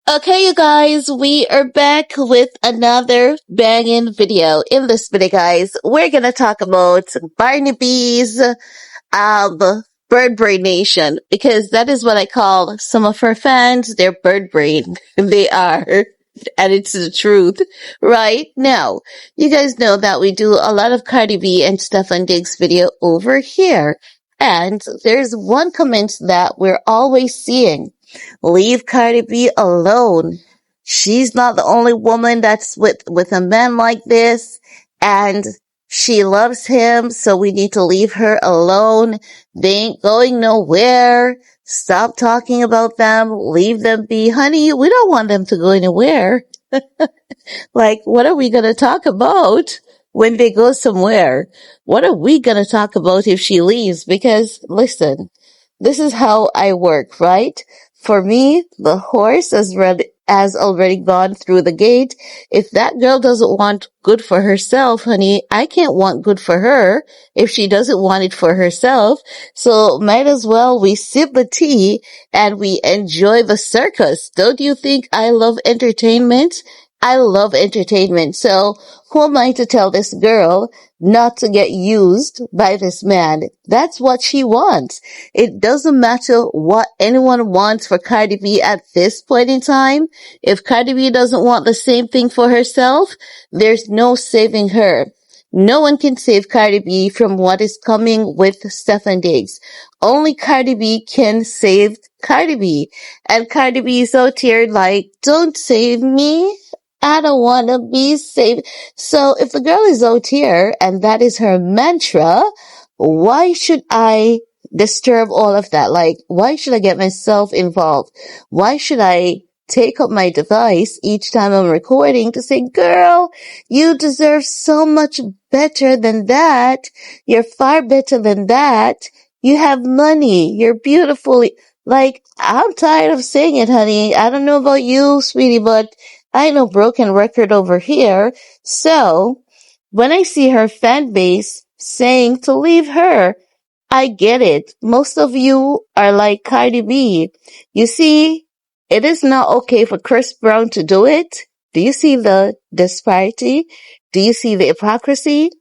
Okay, you guys, we are back with another banging video. In this video, guys, we're gonna talk about Barnaby's um bird brain nation because that is what I call some of her fans. They're bird brain. They are. And it's the truth. Right now, you guys know that we do a lot of Cardi B and Stefon Diggs video over here. And there's one comment that we're always seeing. Leave Cardi B alone. She's not the only woman that's with a man like this. And she loves him, so we need to leave her alone. They ain't going nowhere. Stop talking about them. Leave them be. Honey, we don't want them to go anywhere. Like, what are we going to talk about when they go somewhere? What are we going to talk about if she leaves? Because, listen, this is how I work, right? For me, the horse has already gone through the gate. If that girl doesn't want good for herself, honey, I can't want good for her if she doesn't want it for herself. So might as well we sip the tea and we enjoy the circus. Don't you think I love entertainment? I love entertainment. So who am I to tell this girl not to get used by this man? That's what she wants. It doesn't matter what anyone wants for Cardi B at this point in time. If Cardi B doesn't want the same thing for herself, there's no saving her. No one can save Cardi B from what is coming with Stefon Diggs. Only Cardi B can save Cardi B. And Cardi B is out here like, don't save me. I don't want to be saved. So if the girl is out here and that is her mantra, why should I disturb all of that? Like, why should I get myself involved? Why should I take up my device each time I'm recording to say, girl, you deserve so much better than that. You're far better than that. You have money. You're beautiful. Like, I'm tired of saying it, honey. I don't know about you, sweetie, but I ain't no broken record over here. So, when I see her fan base saying to leave her, I get it. Most of you are like Cardi B. You see, it is not okay for Chris Brown to do it. Do you see the disparity? Do you see the hypocrisy?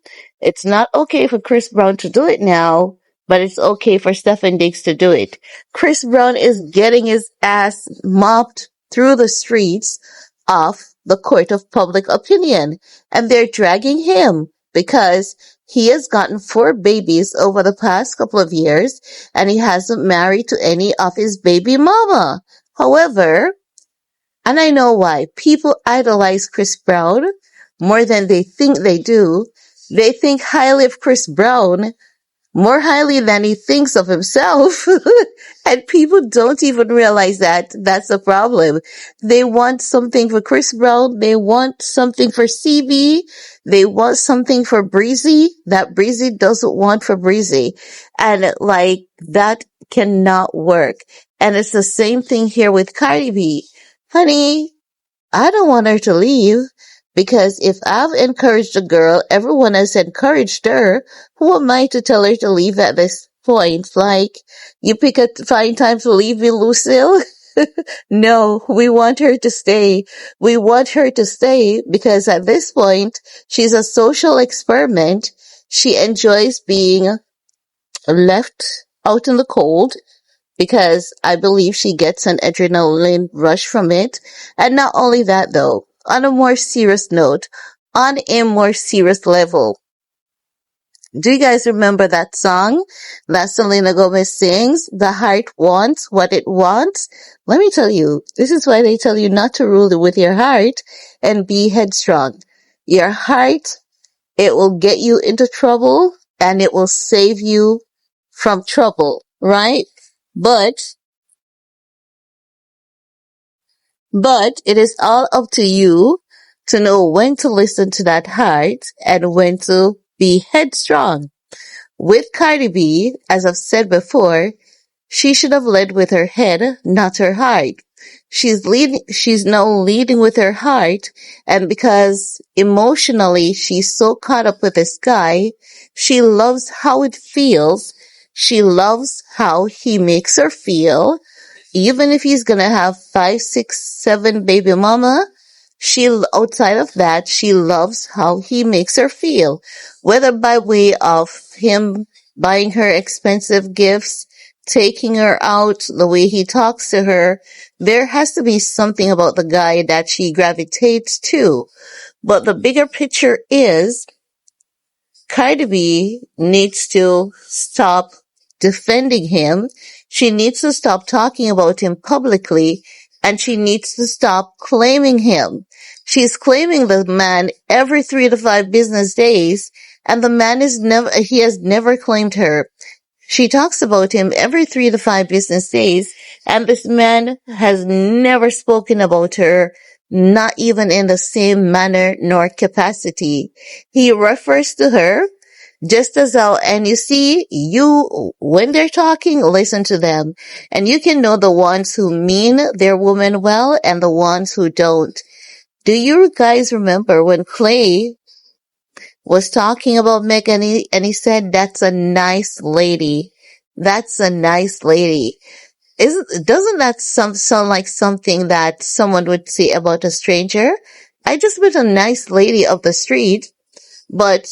It's not okay for Chris Brown to do it now, but it's okay for Stefon Diggs to do it. Chris Brown is getting his ass mopped through the streets of the court of public opinion, and they're dragging him because he has gotten 4 babies over the past couple of years and he hasn't married to any of his baby mama. However, and I know why, people idolize Chris Brown more than they think they do. They think highly of Chris Brown more highly than he thinks of himself. And people don't even realize that that's a problem. They want something for Chris Brown. They want something for CB. They want something for Breezy that Breezy doesn't want for Breezy. And like that cannot work. And it's the same thing here with Cardi B. Honey, I don't want her to leave because if I've encouraged a girl, everyone has encouraged her. Who am I to tell her to leave at this point? Like, you pick a fine time to leave me, Lucille? No, we want her to stay. We want her to stay because at this point, she's a social experiment. She enjoys being left out in the cold because I believe she gets an adrenaline rush from it. And not only that though, on a more serious note, on a more serious level, do you guys remember that song that Selena Gomez sings? The heart wants what it wants. Let me tell you, this is why they tell you not to rule with your heart and be headstrong. Your heart, it will get you into trouble and it will save you from trouble, right? But But it is all up to you to know when to listen to that heart and when to be headstrong. With Cardi B, as I've said before, she should have led with her head, not her heart. She's now leading with her heart, and because emotionally she's so caught up with this guy, she loves how it feels. She loves how he makes her feel. even if he's gonna have 5, 6, 7 baby mama, outside of that, she loves how he makes her feel, whether by way of him buying her expensive gifts, taking her out, the way he talks to her. There has to be something about the guy that she gravitates to. But the bigger picture is Cardi B needs to stop defending him. She needs to stop talking about him publicly, and she needs to stop claiming him. She's claiming the man every 3 to 5 business days, and the man he has never claimed her. She talks about him every 3 to 5 business days, and this man has never spoken about her, not even in the same manner nor capacity. He refers to her just as how, and you see, when they're talking, listen to them, and you can know the ones who mean their woman well and the ones who don't. Do you guys remember when Clay was talking about Megan, and he said, "That's a nice lady. That's a nice lady." Doesn't that sound like something that someone would say about a stranger? I just met a nice lady of the street, but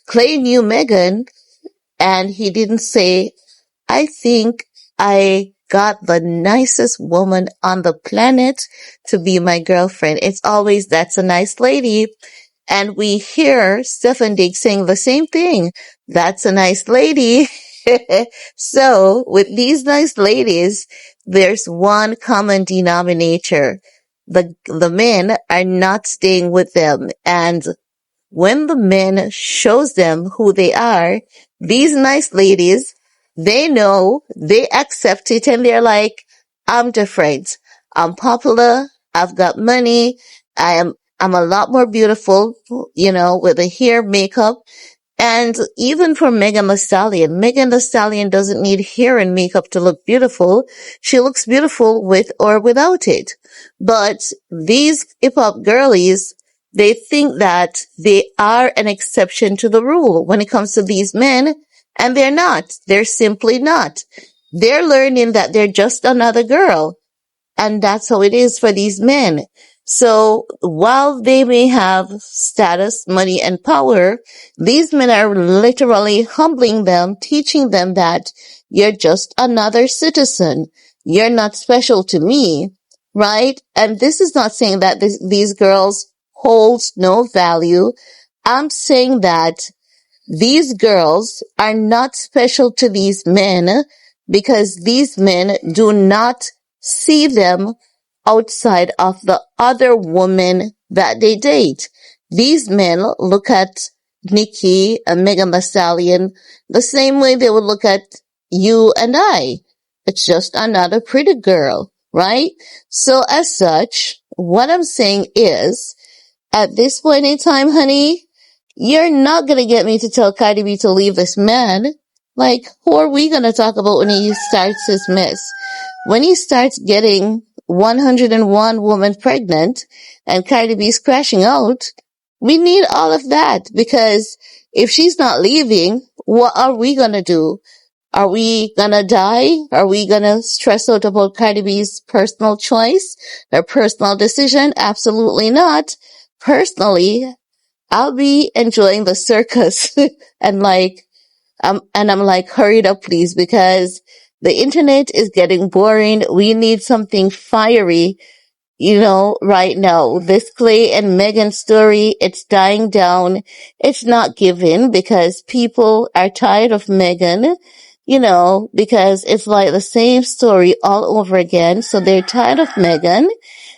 Clay knew Megan, and he didn't say, "I think I got the nicest woman on the planet to be my girlfriend." It's always, "That's a nice lady." And we hear Stefon Diggs saying the same thing. "That's a nice lady." So with these nice ladies, there's one common denominator. The men are not staying with them. And when the men shows them who they are, these nice ladies, they know, they accept it, and they're like, "I'm different. I'm popular. I've got money. I'm a lot more beautiful, with the hair, makeup." And even for Megan Thee Stallion doesn't need hair and makeup to look beautiful. She looks beautiful with or without it. But these hip hop girlies, they think that they are an exception to the rule when it comes to these men, and they're not. They're simply not. They're learning that they're just another girl. And that's how it is for these men. So while they may have status, money, and power, these men are literally humbling them, teaching them that you're just another citizen. You're not special to me, right? And this is not saying that these girls hold no value. I'm saying that these girls are not special to these men because these men do not see them outside of the other woman that they date. These men look at Nicki and Megan Thee Stallion the same way they would look at you and I. It's just another pretty girl, right? So as such, what I'm saying is, at this point in time, honey, you're not gonna get me to tell Cardi B to leave this man. Like, who are we gonna talk about when he starts his mess? When he starts getting 101 women pregnant and Cardi B's crashing out, we need all of that, because if she's not leaving, what are we gonna do? Are we gonna die? Are we gonna stress out about Cardi B's personal choice, her personal decision? Absolutely not. Personally, I'll be enjoying the circus and I'm like, hurry it up, please, because the internet is getting boring. We need something fiery, right now. This Clay and Megan story, it's dying down. It's not given because people are tired of Megan, because it's like the same story all over again. So they're tired of Megan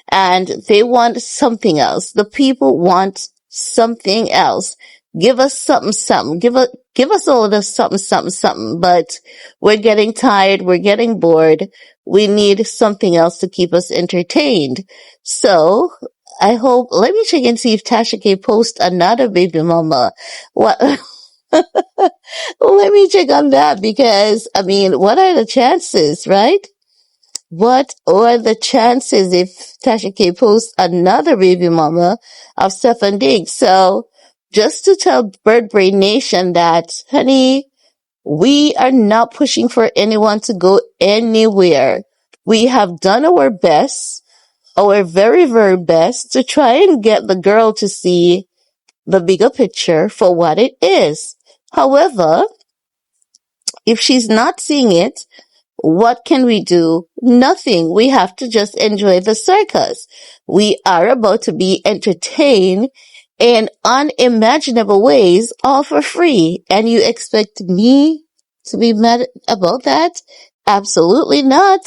and they want something else. The people want something else. Give us something, something. Give us all this something, something, something. But we're getting tired. We're getting bored. We need something else to keep us entertained. So let me check and see if Tasha K posts another baby mama. What? Let me check on that because, what are the chances, right? What are the chances if Tasha K posts another baby mama of Stefon Diggs? So just to tell Bird Brain Nation that, honey, we are not pushing for anyone to go anywhere. We have done our best, our very, very best to try and get the girl to see the bigger picture for what it is. However, if she's not seeing it, what can we do? Nothing. We have to just enjoy the circus. We are about to be entertained in unimaginable ways, all for free. And you expect me to be mad about that? Absolutely not.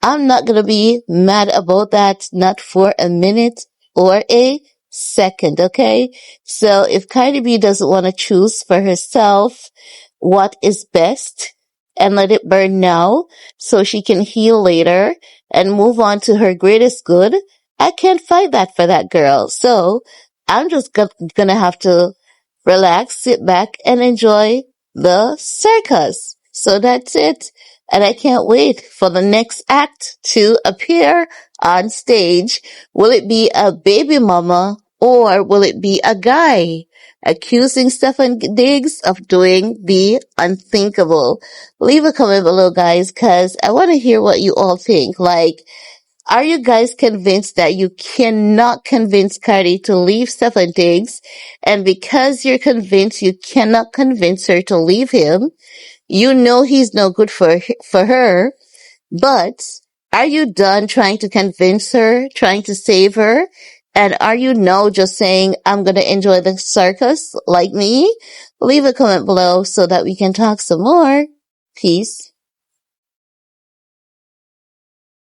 I'm not going to be mad about that, not for a minute or a second, okay? So if Cardi B doesn't want to choose for herself what is best, and let it burn now so she can heal later and move on to her greatest good, I can't fight that for that girl. So I'm just gonna have to relax, sit back, and enjoy the circus. So that's it. And I can't wait for the next act to appear on stage. Will it be a baby mama or will it be a guy accusing Stefon Diggs of doing the unthinkable? Leave a comment below, guys, because I want to hear what you all think. Like, are you guys convinced that you cannot convince Cardi to leave Stefon Diggs? And because you're convinced you cannot convince her to leave him, you know he's no good for her, but are you done trying to convince her, trying to save her? And are you now just saying, I'm going to enjoy the circus like me? Leave a comment below so that we can talk some more. Peace.